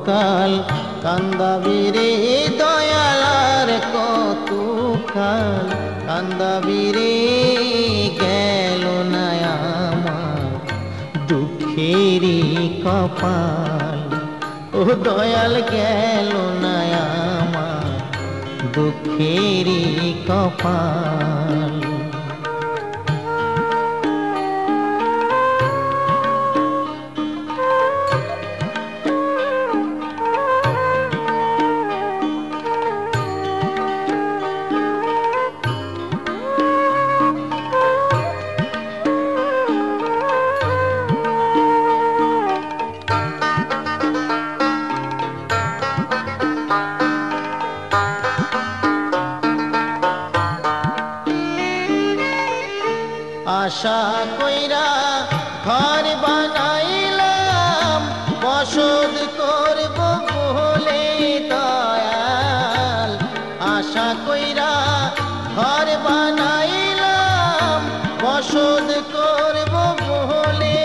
কাল কান্দাবি রে দয়াল আর কত কাল কান্দাবি রে গেল না আমার দুঃখেরই কপাল ও দয়াল গেল না আমার দুঃখেরই কপাল আশা কইরা ঘর বানাইলাম বসত করব বলে দয়াল আশা কইরা ঘর বানাইলাম বসত করব বলে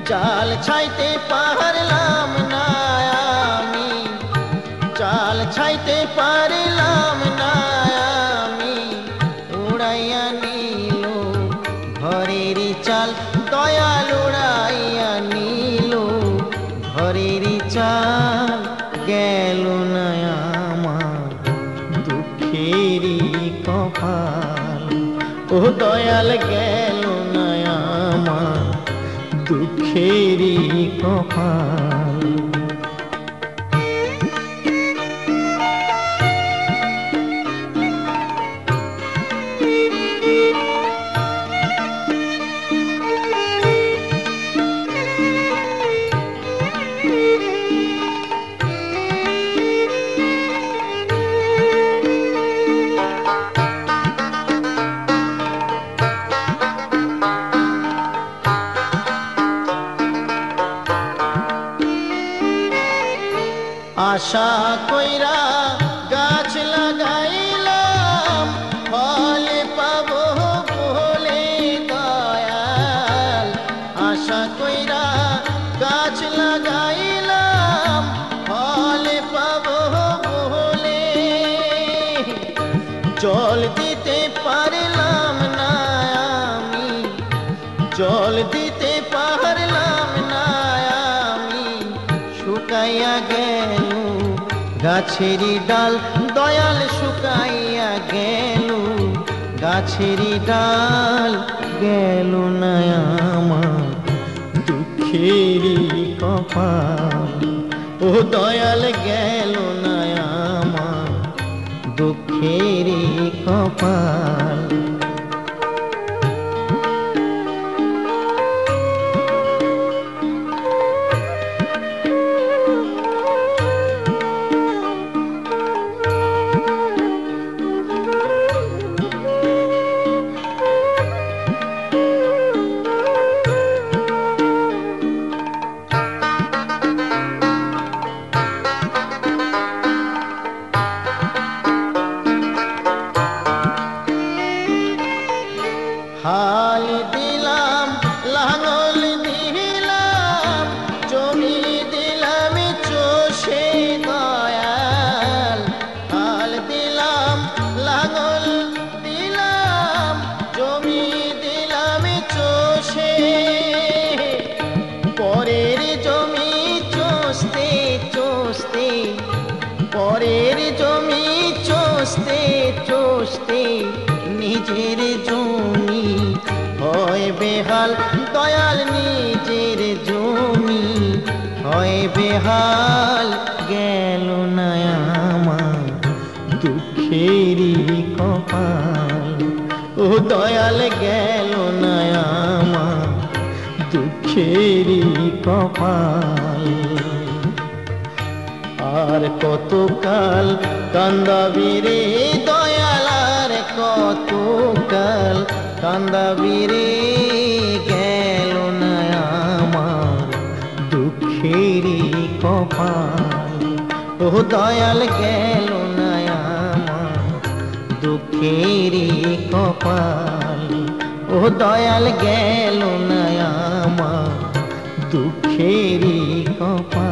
চাল ছাইতে পারলাম না আমি চাল ছাইতে পারলাম না আমি উড়াইয়া নিল ঘরের চাল দয়াল উড়াইয়া নিল ঘরের চাল গেল না আমার দুঃখেরই কপাল ও দয়াল গেল না আমার দুঃখেরই কপাল আশা কইরা গাছ লাগাইলাম ফল পাবো বলে দয়াল আশা কইরা গাছ লাগাইলাম ফল পাবো বলে জল দিতে পারলাম না আমি জল দিতে পারলাম না আমি শুকাইয়া গেল গাছেরই ডাল দয়াল শুকাইয়া গেল গাছেরই ডাল গেল না আমার দুঃখেরই কপাল ও দয়াল গেল না আমার দুঃখেরই কপাল হাল দিলাম লাঙল দিলাম জমি দিলাম চষে দয়াল হাল দিলাম লাঙল দিলাম জমি দিলাম চষে পরের জমি চষতে চষতে পরের জমি চষতে চষতে নিজের জমি হয় বেহাল দয়াল নিজের জমি হয় বেহাল গেল না আমার দুঃখেরই কপাল ও দয়াল গেল না আমার দুঃখেরই কপাল আর কত কাল কান্দাবি রে দয়াল আর কত কাল কান্দাবি রে গেল না আমার দুঃখেরই কপাল ও দয়াল গেল না আমার দুঃখেরই কপাল ও দয়াল গেল না আমার দুঃখেরই কপাল।